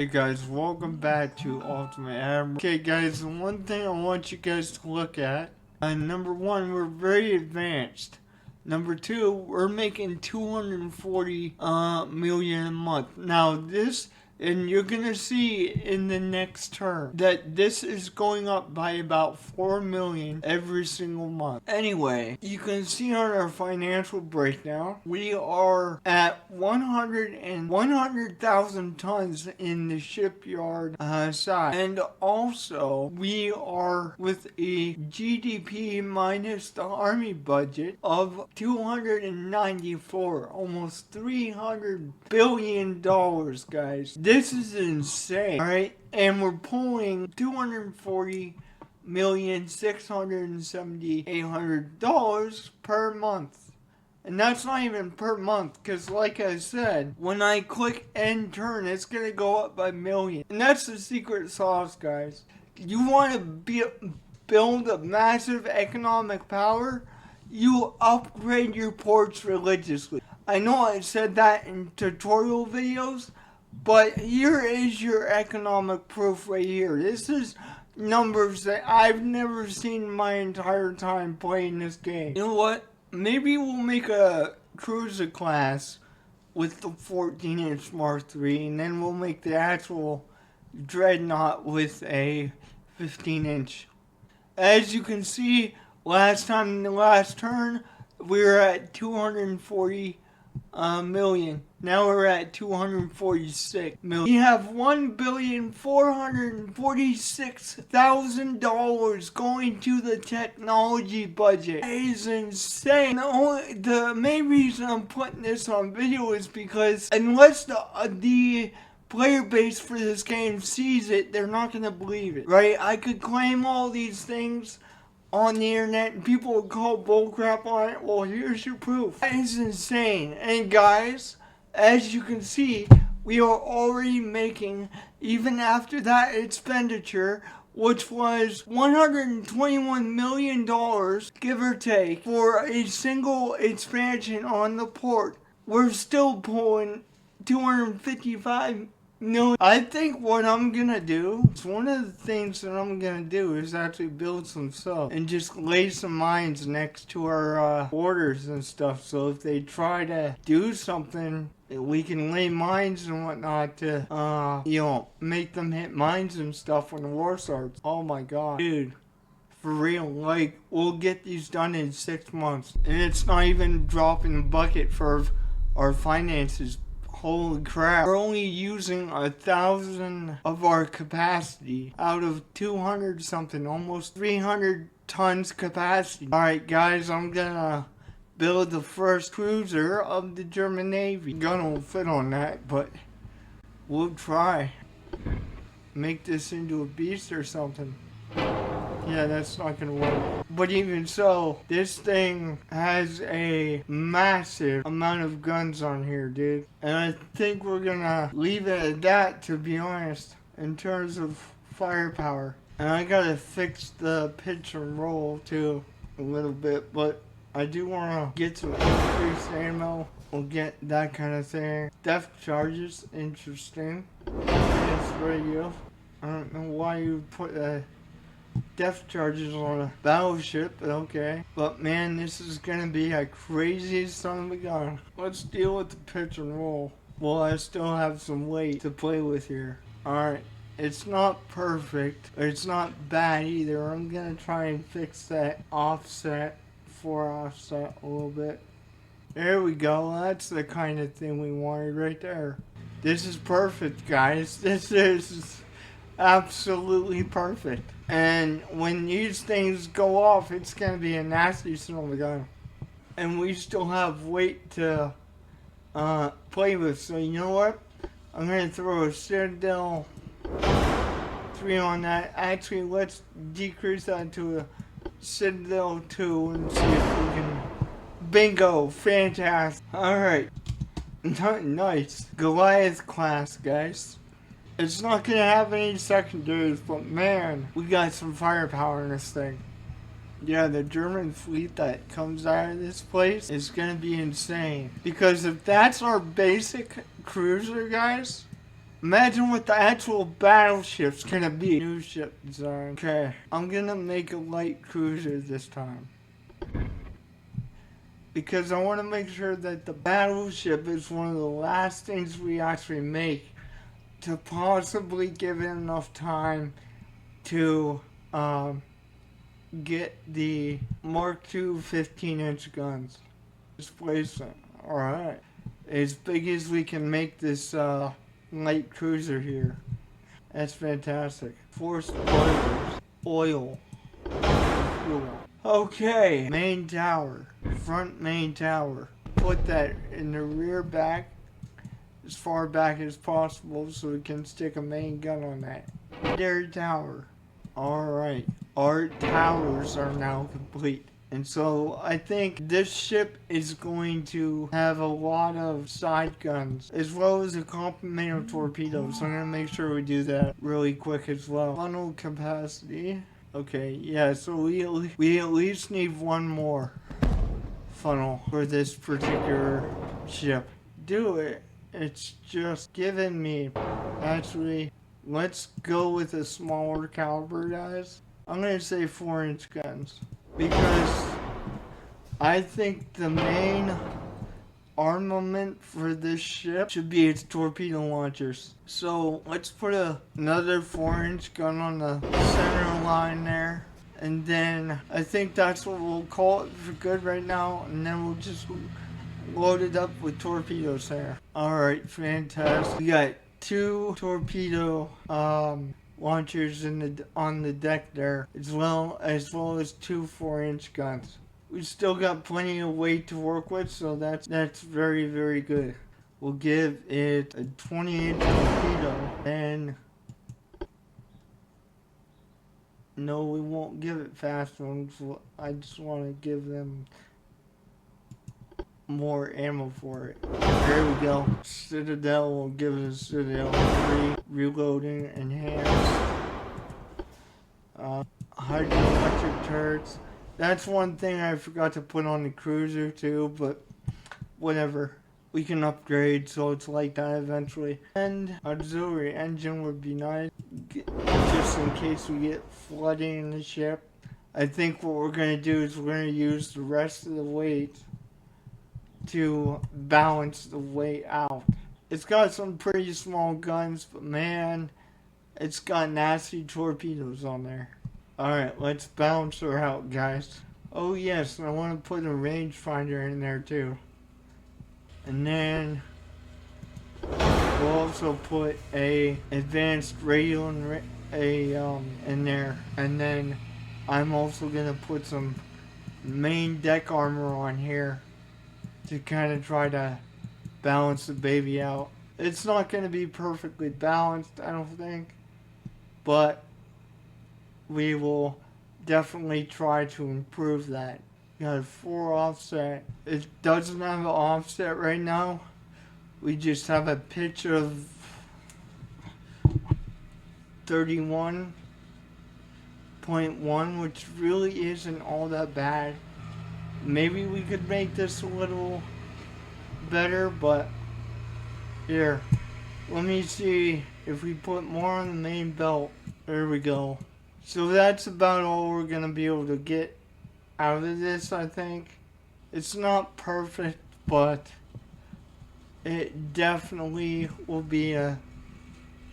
Hey guys, welcome back to Ultimate Admiral. Okay guys, the one thing I want you guys to look at, number one, we're very advanced. Number two, we're making 240 million a month. Now this, and you're gonna see in the next term that this is going up by about 4 million every single month. Anyway, you can see on our financial breakdown, we are at 100,000 tons in the shipyard side. And also, we are with a GDP minus the army budget of 294, almost $300 billion, guys. This is insane, alright? And we're pulling $240,670,800 per month. And that's not even per month, because like I said, when I click end turn, it's going to go up by million. And that's the secret sauce, guys. You want to build a massive economic power, you upgrade your ports religiously. I know I said that in tutorial videos, but here is your economic proof right here. This is numbers that I've never seen in my entire time playing this game. You know what? Maybe we'll make a cruiser class with the 14-inch Mark III, and then we'll make the actual Dreadnought with a 15-inch. As you can see, last time in the last turn, we were at 240 million. Now we're at 246 million. We have $1,446,000 going to the technology budget. That is insane. The main reason I'm putting this on video is because unless the player base for this game sees it, they're not going to believe it, right? I could claim all these things on the internet and people would call bullcrap on it. Well, here's your proof. That is insane. And guys, as you can see, we are already making, even after that expenditure, which was $121 million, give or take, for a single expansion on the port, we're still pulling 255 million. I think what I'm gonna do, it's one of the things that I'm gonna do is actually build some stuff and just lay some mines next to our borders and stuff, so if they try to do something, we can lay mines and whatnot to, make them hit mines and stuff when the war starts. Oh my god. Dude. For real, like, we'll get these done in 6 months. And it's not even dropping the bucket for our finances. Holy crap. We're only using 1,000 of our capacity out of 200 something, almost 300 tons capacity. Alright guys, I'm gonna build the first cruiser of the German Navy. Gun won't fit on that, but we'll try. Make this into a beast or something. Yeah, that's not gonna work. But even so, this thing has a massive amount of guns on here, dude. And I think we're gonna leave it at that, to be honest, in terms of firepower. And I gotta fix the pitch and roll too a little bit, but I do wanna get some increased ammo. We'll get that kind of thing. Depth charges, interesting. Yes, radio. I don't know why you put a depth charges on a battleship, but okay. But man, this is gonna be a crazy son of a gun. Let's deal with the pitch and roll. Well, I still have some weight to play with here. Alright, it's not perfect, but it's not bad either. I'm gonna try and fix that offset, offset a little bit. There we go, that's the kind of thing we wanted right there. This is perfect, guys. This is absolutely perfect. And when these things go off, it's gonna be a nasty son of a gun. And we still have weight to play with. So you know what? I'm gonna throw a Citadel 3 on that. Actually, let's decrease that to a Citadel 2 and see if we can. Bingo! Fantastic. Alright. Nice. Goliath-class, guys. It's not gonna have any secondaries, but man, we got some firepower in this thing. Yeah, the German fleet that comes out of this place is gonna be insane. Because if that's our basic cruiser, guys, Imagine what the actual battleship's gonna be. New ship design. Okay, I'm gonna make a light cruiser this time. Because I want to make sure that the battleship is one of the last things we actually make to possibly give it enough time to get the Mark II 15-inch guns. Displacement. Alright. As big as we can make this light cruiser here. That's fantastic. Forced boilers. Oil. Fuel. Okay. Main tower. Front main tower. Put that in the rear back. As far back as possible so we can stick a main gun on that. Secondary tower. Alright. Our towers are now complete. And so I think this ship is going to have a lot of side guns as well as a complement of torpedoes. So I'm going to make sure we do that really quick as well. Funnel capacity. Okay, yeah, so we at least need one more funnel for this particular ship. Do it. It's just giving me. Actually, let's go with a smaller caliber, guys. I'm going to say 4-inch guns. Because I think the main armament for this ship should be its torpedo launchers. So let's put another 4-inch gun on the center line there. And then I think that's what we'll call it for good right now. And then we'll just load it up with torpedoes there. Alright, fantastic. We got 2 torpedo launchers on the deck there, as well as 2 4-inch guns. We still got plenty of weight to work with, so that's very, very good. We'll give it a 20-inch torpedo, and no, we won't give it fast ones. I just want to give them more ammo for it. There we go. Citadel will give us Citadel 3. Reloading enhanced. Hydroelectric turrets. That's one thing I forgot to put on the cruiser too, but whatever. We can upgrade so it's like that eventually. And auxiliary engine would be nice, just in case we get flooding in the ship. I think what we're going to do is we're going to use the rest of the weight to balance the weight out. It's got some pretty small guns, but man, it's got nasty torpedoes on there. Alright, let's balance her out, guys. Oh yes, and I want to put a rangefinder in there too. And then we'll also put a advanced radio in there. And then I'm also gonna put some main deck armor on here to kind of try to balance the baby out. It's not going to be perfectly balanced, I don't think, but we will definitely try to improve that. Got a 4 offset. It doesn't have an offset right now. We just have a pitch of 31.1, which really isn't all that bad. Maybe we could make this a little better, but here, let me see if we put more on the main belt. There we go. So that's about all we're going to be able to get out of this, I think. It's not perfect, but it definitely will be a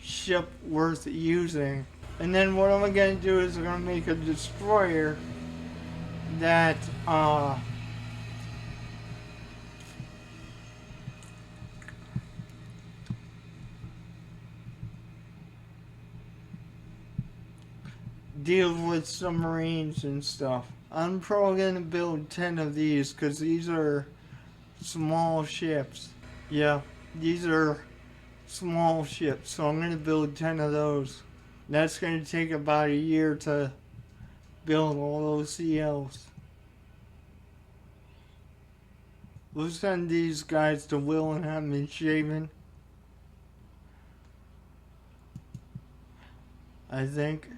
ship worth using. And then what I'm going to do is I'm going to make a destroyer that deals with submarines and stuff. I'm probably going to build 10 of these because these are small ships. Yeah, these are small ships, so I'm going to build 10 of those. That's going to take about a year to build all those CLs. We'll send these guys to Will and have them shaven, I think,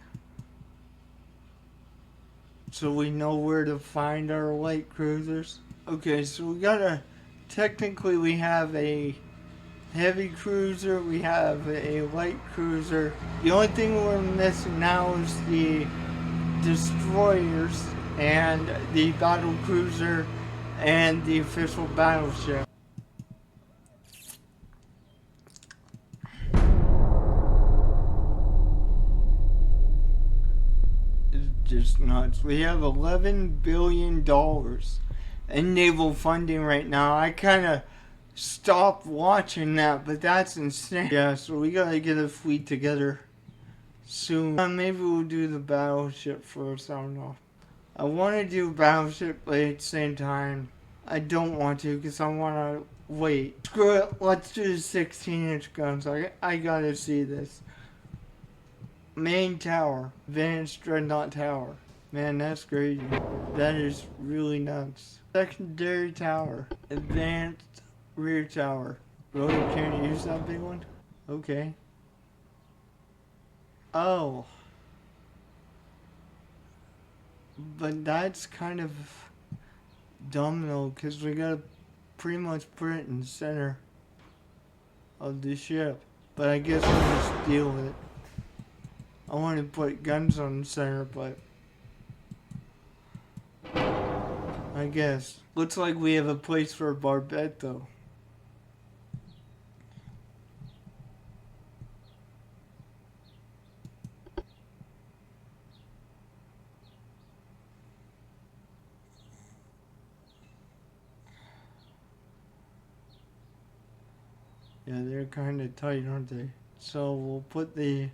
so we know where to find our light cruisers. Okay, so technically we have a heavy cruiser, we have a light cruiser. The only thing we're missing now is the destroyers and the battle cruiser and the official battleship. It's just nuts. We have $11 billion in naval funding right now. I kind of stopped watching that, but that's insane. Yeah, so we gotta get a fleet together soon. Maybe we'll do the battleship first. I don't know. I want to do battleship, but at the same time, I don't want to because I want to wait. Screw it. Let's do the 16-inch guns. I gotta see this. Main tower, advanced dreadnought tower. Man, that's crazy. That is really nuts. Secondary tower, advanced rear tower. Really, can't use that big one? Okay. Oh. But that's kind of dumb though, because we gotta pretty much put it in the center of the ship. But I guess we'll just deal with it. I want to put guns on the center, but I guess. Looks like we have a place for a barbette though. Yeah, they're kind of tight, aren't they? So we'll put the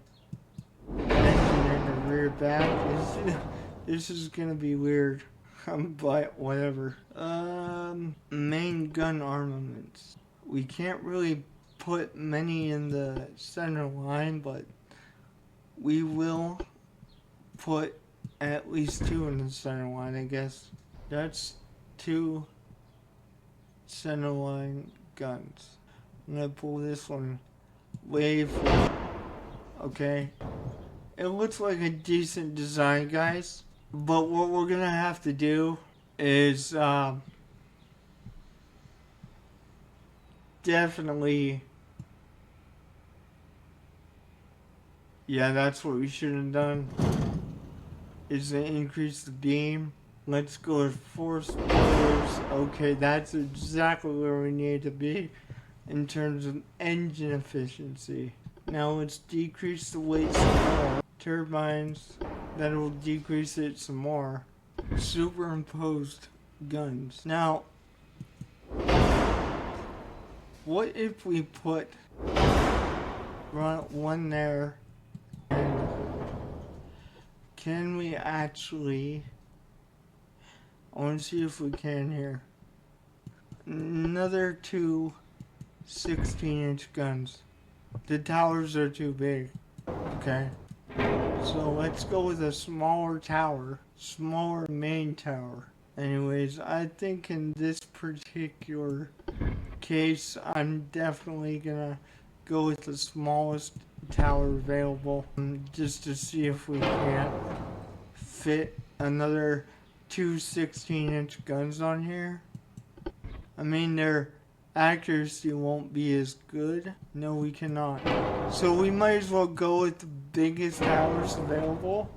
engine in the rear back. This is gonna be weird, but whatever. Main gun armaments. We can't really put many in the center line, but we will put at least 2 in the center line, I guess. That's 2 center line guns. I'm gonna pull this one way forward. Okay. It looks like a decent design, guys. But what we're gonna have to do is definitely, yeah, that's what we should have done, is to increase the beam. Let's go with 4 spoilers. Okay, that's exactly where we need to be in terms of engine efficiency. Now let's decrease the weight some more. Turbines, that will decrease it some more. Superimposed guns. Now, what if we put one there, and can we actually, I want to see if we can here, another 2 16-inch guns. The towers are too big. Okay. So let's go with a smaller tower. Smaller main tower. Anyways, I think in this particular case, I'm definitely gonna go with the smallest tower available. Just to see if we can't fit another 2 16-inch guns on here. I mean, their accuracy won't be as good. No, we cannot. So we might as well go with the biggest towers available,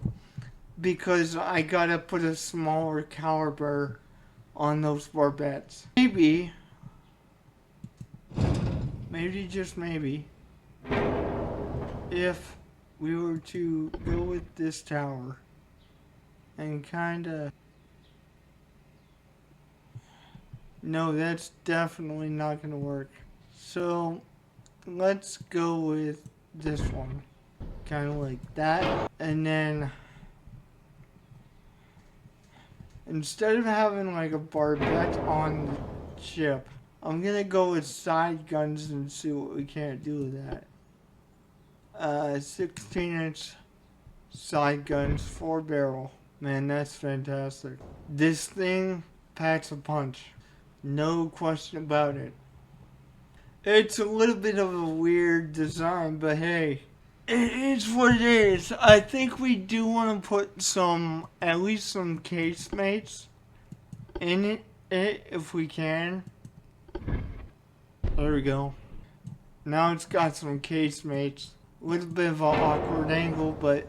because I gotta put a smaller caliber on those barbettes. Maybe, just maybe, if we were to go with this tower and kinda, no, that's definitely not gonna work. So let's go with this one, kind of like that. And then instead of having like a barbette on the ship, I'm gonna go with side guns and see what we can't do with that. 16-inch side guns, 4-barrel. Man, that's fantastic. This thing packs a punch. No question about it. It's a little bit of a weird design, but hey, it is what it is. I think we do want to put at least some casemates in it if we can. There we go. Now it's got some casemates. A little bit of an awkward angle, but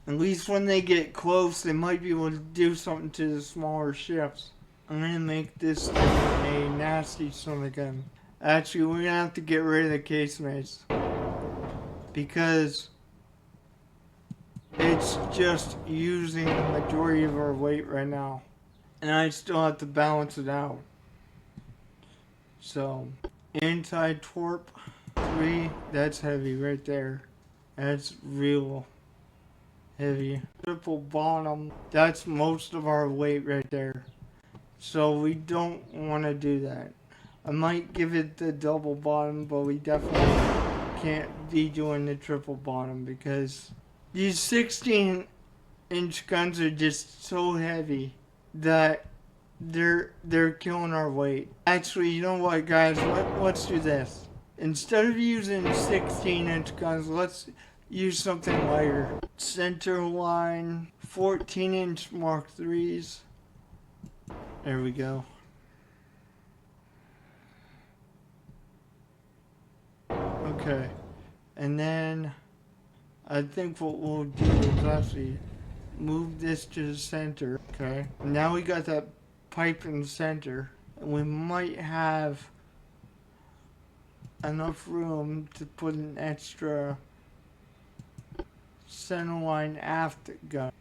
at least when they get close, they might be able to do something to the smaller ships. I'm gonna make this thing a nasty son again. Actually, we're gonna have to get rid of the casemates because it's just using the majority of our weight right now. And I still have to balance it out. So, anti-torp 3, that's heavy right there. That's real heavy. Triple bottom, that's most of our weight right there. So we don't want to do that. I might give it the double bottom, but we definitely can't be doing the triple bottom because these 16-inch guns are just so heavy that they're killing our weight. Actually, you know what, guys? Let's do this. Instead of using 16-inch guns, let's use something lighter. Center line 14-inch Mark IIIs. There we go. Okay, and then I think what we'll do is actually move this to the center. Okay, now we got that pipe in the center, and we might have enough room to put an extra centerline aft gun.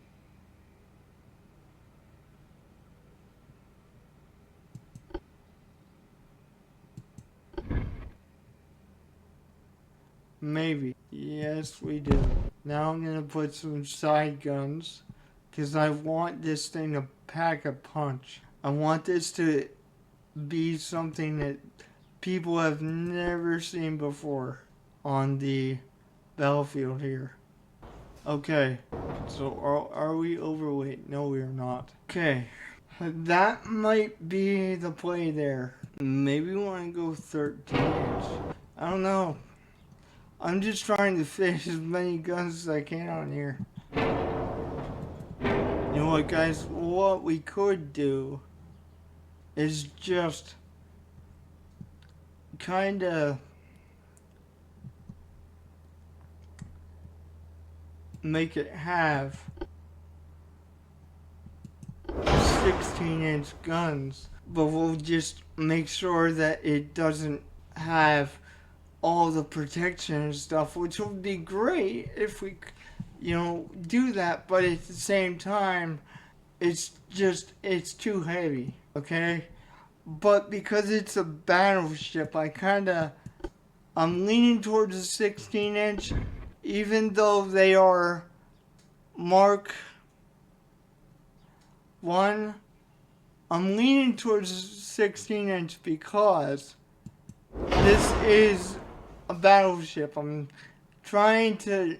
Maybe. Yes, we do. Now I'm gonna put some side guns because I want this thing to pack a punch. I want this to be something that people have never seen before on the battlefield here. Okay, so are we overweight? No, we are not. Okay, that might be the play there. Maybe we want to go 13 inch. I don't know. I'm just trying to fit as many guns as I can on here. You know what, guys? What we could do is just kind of make it have 16-inch guns, but we'll just make sure that it doesn't have all the protection and stuff, which would be great if we, do that, but at the same time, it's too heavy, okay? But because it's a battleship, I'm leaning towards a 16-inch, even though they are Mark 1, I'm leaning towards a 16-inch because this is a battleship. I'm trying to,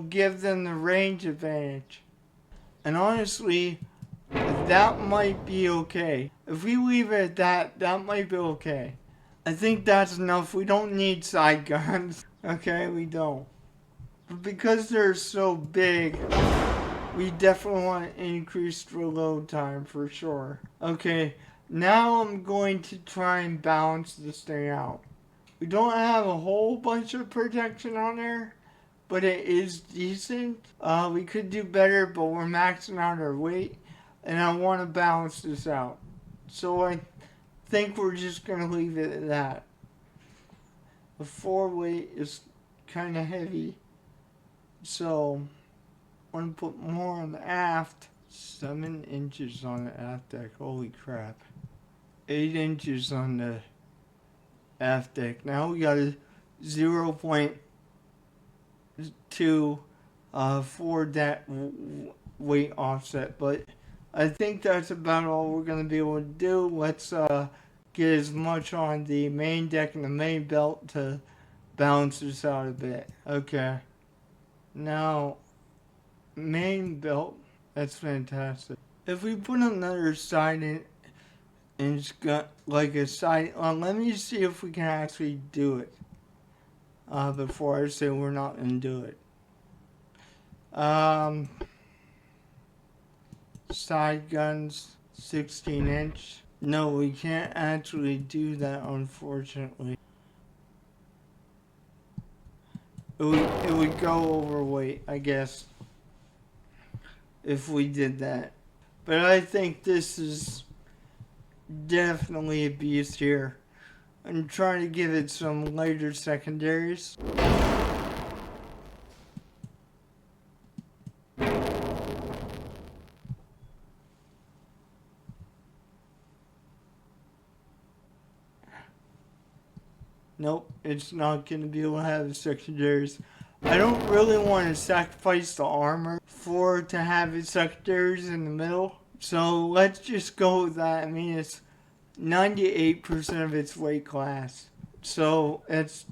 give them the range advantage. And honestly, that might be okay. If we leave it at that, that might be okay. I think that's enough. We don't need side guns. Okay, we don't. But because they're so big, we definitely want to increase the reload time for sure. Okay, now I'm going to try and balance this thing out. We don't have a whole bunch of protection on there, but it is decent. We could do better, but we're maxing out our weight, and I want to balance this out. So I think we're just going to leave it at that. The foreweight is kind of heavy, so I want to put more on the aft. 7 inches on the aft deck. Holy crap. 8 inches on the aft deck. Now we got a 0.2 for that weight offset, but I think that's about all we're going to be able to do. Let's get as much on the main deck and the main belt to balance this out a bit. Okay. Now, main belt, that's fantastic. If we put another side in, and it's got like a side, let me see if we can actually do it before I say we're not going to do it. Side guns, 16 inch. No, we can't actually do that, unfortunately. it would go overweight, I guess, if we did that. But I think this is definitely a beast here. I'm trying to give it some lighter secondaries. Nope, it's not going to be able to have secondaries. I don't really want to sacrifice the armor to have its secondaries in the middle. So let's just go with that. I mean, it's 98% of its weight class. So it's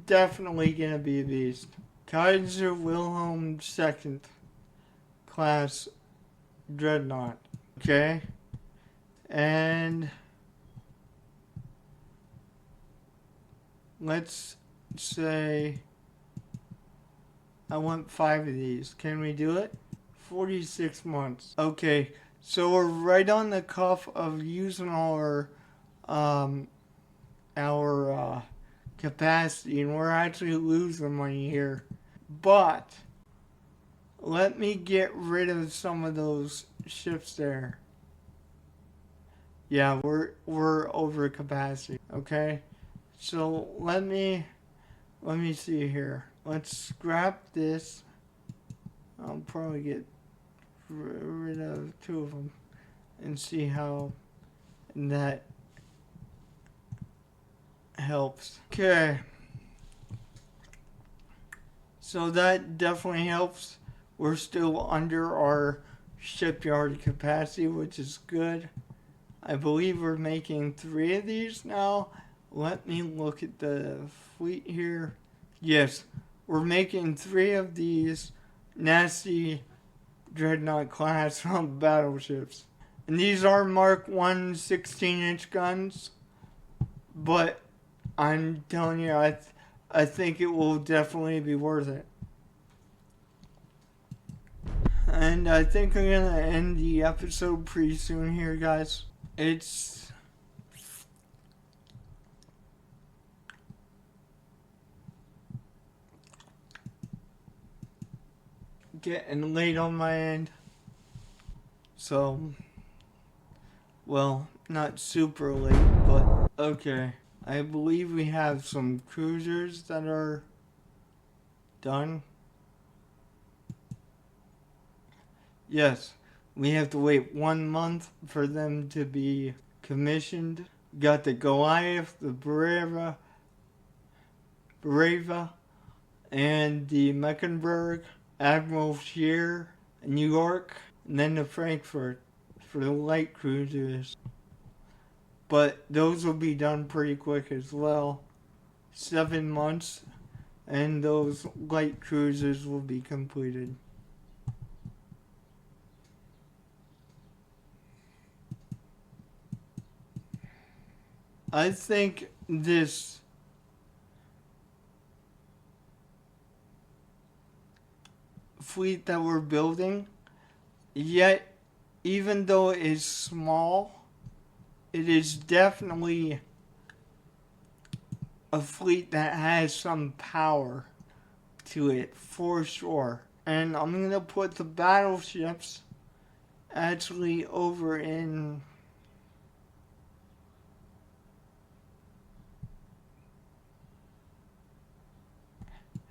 definitely going to be a beast. Kaiser Wilhelm II class Dreadnought. Okay. And let's say I want 5 of these. Can we do it? 46 months. Okay, so we're right on the cuff of using our capacity, and we're actually losing money here. But let me get rid of some of those ships there. Yeah, we're over capacity. Okay, so let me see here. Let's scrap this. I'll probably get rid of 2 of them and see how that helps. Okay. So that definitely helps. We're still under our shipyard capacity, which is good. I believe we're making 3 of these now. Let me look at the fleet here. Yes, we're making 3 of these nasty Dreadnought class battleships. And these are Mark 1 16-inch guns. But I'm telling you, I think it will definitely be worth it. And I think I'm going to end the episode pretty soon here, guys. It's getting late on my end. So, well, not super late, but okay. I believe we have some cruisers that are done. Yes, we have to wait 1 month for them to be commissioned. Got the Goliath, the Brava, and the Mecklenburg, Admiral Scheer, New York, and then the Frankfurt for the light cruisers. But those will be done pretty quick as well. 7 months, and those light cruisers will be completed. I think this fleet that we're building, yet even though it is small, it is definitely a fleet that has some power to it for sure. And I'm going to put the battleships actually over in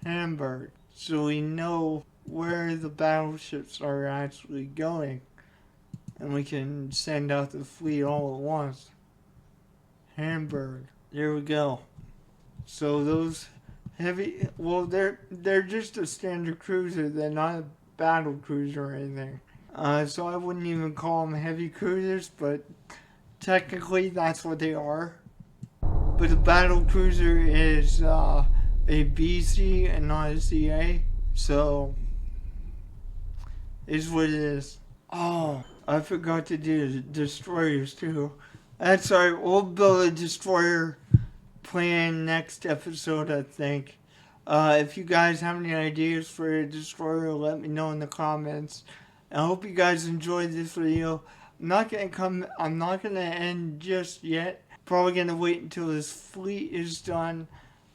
Hamburg, so we know where the battleships are actually going, and we can send out the fleet all at once. Hamburg, there we go. So those heavy, well, they're just a standard cruiser. They're not a battle cruiser or anything. So I wouldn't even call them heavy cruisers, but technically that's what they are. But the battle cruiser is a BC and not a CA, so is what it is. Oh, I forgot to do the destroyers too. That's alright, we'll build a destroyer plan next episode, I think. If you guys have any ideas for a destroyer, let me know in the comments. I hope you guys enjoyed this video. I'm not gonna end just yet. Probably gonna wait until this fleet is done.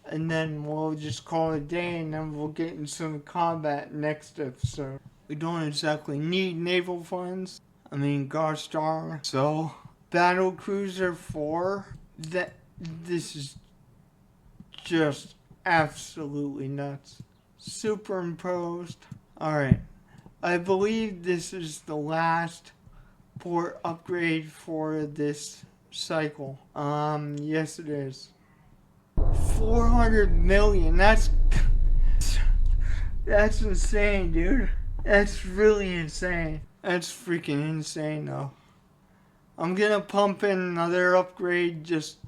and then we'll just call it a day, and then we'll get into some combat next episode. We don't exactly need naval funds. I mean, gosh darn. So, Battle Cruiser 4, this is just absolutely nuts. Superimposed. Alright. I believe this is the last port upgrade for this cycle. Yes it is. 400 million. That's insane, dude. That's really insane. That's freaking insane, though. I'm gonna pump in another upgrade just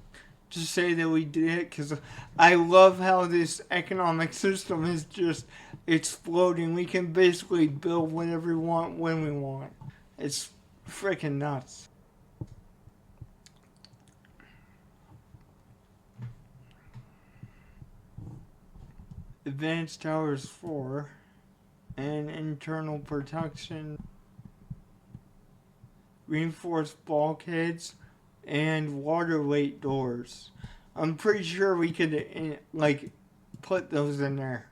to say that we did it, because I love how this economic system is just exploding. We can basically build whatever we want when we want. It's freaking nuts. Advanced Towers 4 and internal protection, reinforced bulkheads, and water weight doors. I'm pretty sure we could like put those in there.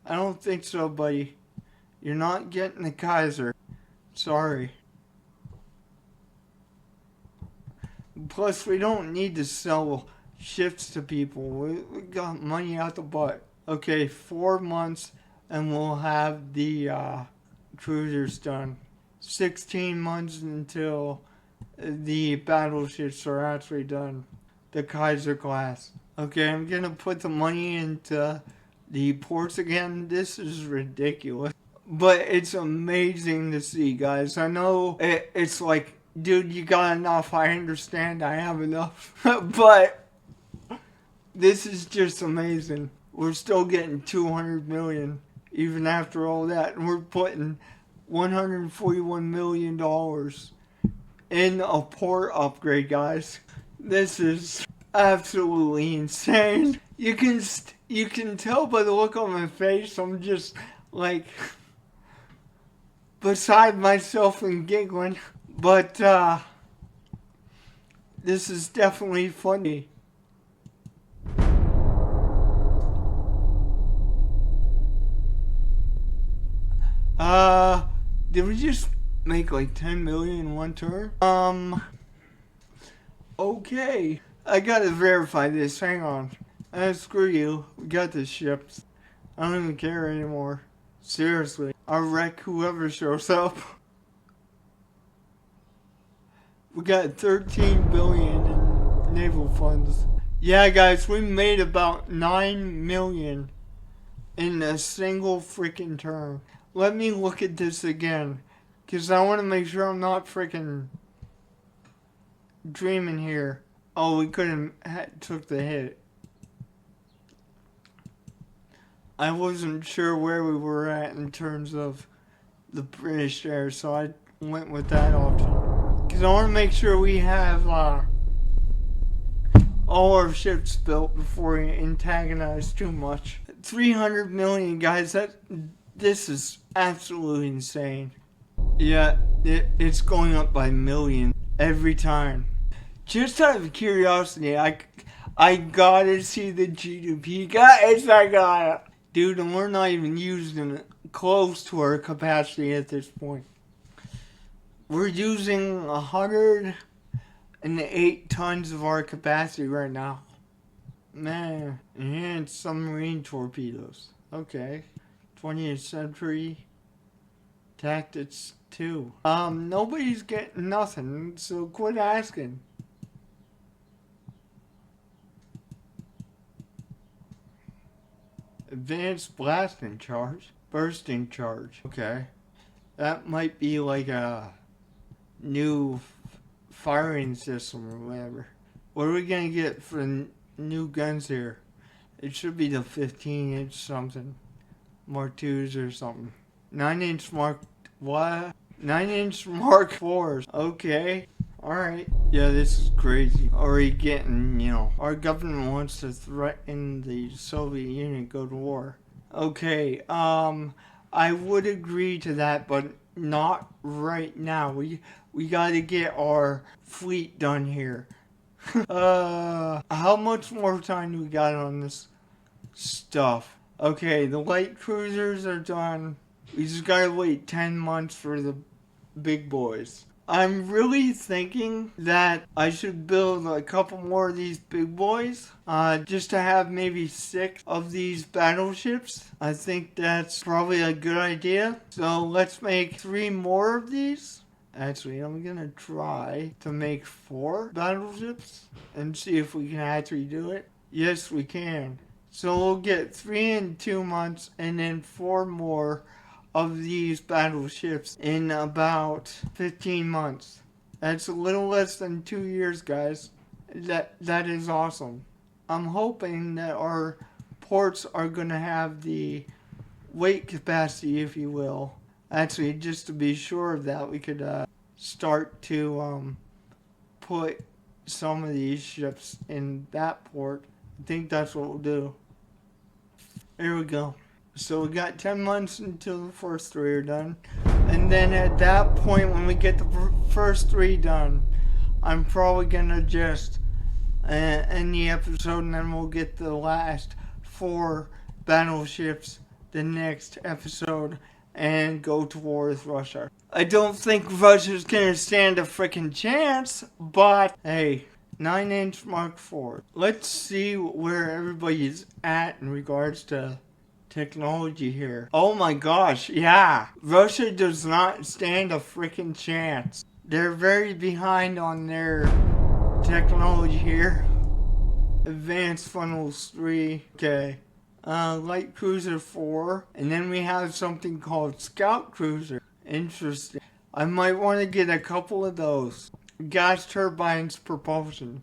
I don't think so, buddy. You're not getting the Kaiser. Sorry. Plus, we don't need to sell ships to people. We got money out the butt. Okay, 4 months and we'll have the cruisers done. 16 months until the battleships are actually done. The Kaiser-class. Okay, I'm gonna put the money into the ports again. This is ridiculous. But it's amazing to see, guys. I know it's like, dude, you got enough. I understand. I have enough. But this is just amazing. We're still getting 200 million even after all that. And we're putting $141 million in a port upgrade, guys. This is absolutely insane. You can tell by the look on my face, I'm just like beside myself and giggling. But this is definitely funny. Did we just make like 10 million in one turn? Okay. I gotta verify this. Hang on. Screw you. We got the ships. I don't even care anymore. Seriously. I'll wreck whoever shows up. We got 13 billion in naval funds. Yeah, guys, we made about 9 million in a single freaking turn. Let me look at this again, because I want to make sure I'm not freaking dreaming here. Oh, we couldn't took the hit. I wasn't sure where we were at in terms of the British there, so I went with that option. Because I want to make sure we have all our ships built before we antagonize too much. 300 million, guys. This is absolutely insane. Yeah, it's going up by millions every time. Just out of curiosity, I gotta see the GDP. Guys, I gotta. Dude, and we're not even using close to our capacity at this point. We're using 108 tons of our capacity right now. Man, and submarine torpedoes. Okay. 20th century tactics 2. Nobody's getting nothing, so quit asking. Advanced blasting charge. Bursting charge. Okay. That might be like a new firing system or whatever. What are we gonna get for new guns here? It should be the 15-inch something. Mark 2s or something. 9-inch Mark... What? 9-inch Mark 4s. Okay. Alright. Yeah, this is crazy. Already getting, our government wants to threaten the Soviet Union to go to war. Okay, I would agree to that, but not right now. We gotta get our fleet done here. How much more time do we got on this stuff? Okay, the light cruisers are done. We just gotta wait 10 months for the big boys. I'm really thinking that I should build a couple more of these big boys, just to have maybe 6 of these battleships. I think that's probably a good idea. So let's make 3 more of these. Actually, I'm gonna try to make 4 battleships and see if we can actually do it. Yes, we can. So we'll get 3 in 2 months and then 4 more of these battleships in about 15 months. That's a little less than 2 years, guys. That is awesome. I'm hoping that our ports are going to have the weight capacity, if you will. Actually, just to be sure of that, we could start to put some of these ships in that port. I think that's what we'll do. There we go. So we got 10 months until the first 3 are done. And then at that point, when we get the first 3 done, I'm probably going to just end the episode, and then we'll get the last 4 battleships the next episode and go to war with Russia. I don't think Russia's going to stand a freaking chance, but hey, 9-inch Mark IV. Let's see where everybody's at in regards to technology here. Oh my gosh, yeah. Russia does not stand a freaking chance. They're very behind on their technology here. Advanced funnels 3. Okay. Light cruiser 4. And then we have something called scout cruiser. Interesting. I might want to get a couple of those. Gas turbines propulsion.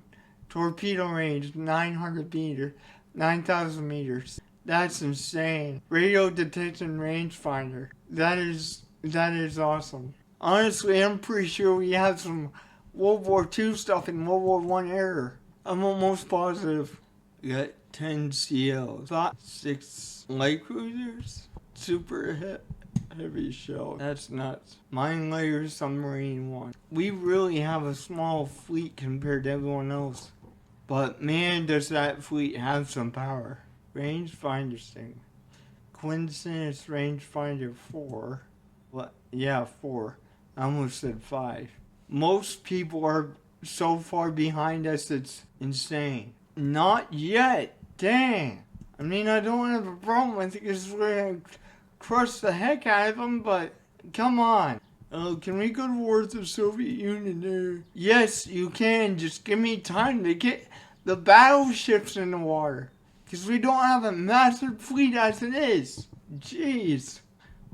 Torpedo range 900 meters. 9,000 meters. That's insane. Radio detection rangefinder. That is awesome. Honestly, I'm pretty sure we have some World War II stuff in World War I era. I'm almost positive. We got 10 CLs. 6 light cruisers. Super heavy shell. That's nuts. Mine layer submarine 1. We really have a small fleet compared to everyone else. But man, does that fleet have some power. Rangefinder thing. Coincidence rangefinder 4. What? Yeah, 4. I almost said 5. Most people are so far behind us, it's insane. Not yet. Dang. I mean, I don't have a problem with it because we're going to crush the heck out of them, but come on. Oh, can we go to war with the Soviet Union there? Yes, you can. Just give me time to get the battleships in the water. Because we don't have a massive fleet as it is. Jeez.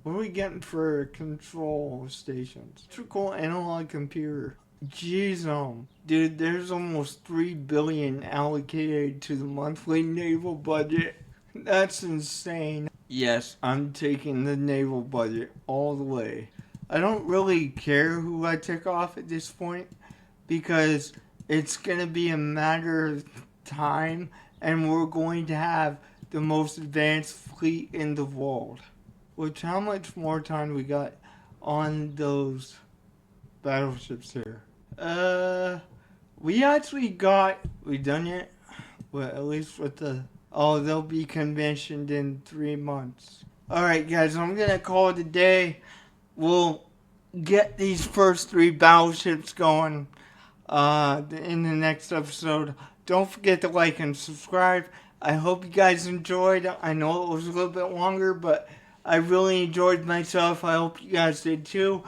What are we getting for control stations? Electrical analog computer. Jeez, dude, there's almost $3 billion allocated to the monthly naval budget. That's insane. Yes, I'm taking the naval budget all the way. I don't really care who I take off at this point, because it's going to be a matter of time, and we're going to have the most advanced fleet in the world. Which, how much more time we got on those battleships here? We actually got, we done it? Well, at least with the, oh, they'll be conventioned in 3 months. Alright guys, I'm gonna call it a day. We'll get these first 3 battleships going in the next episode. Don't forget to like and subscribe. I hope you guys enjoyed. I know it was a little bit longer, but I really enjoyed myself. I hope you guys did too.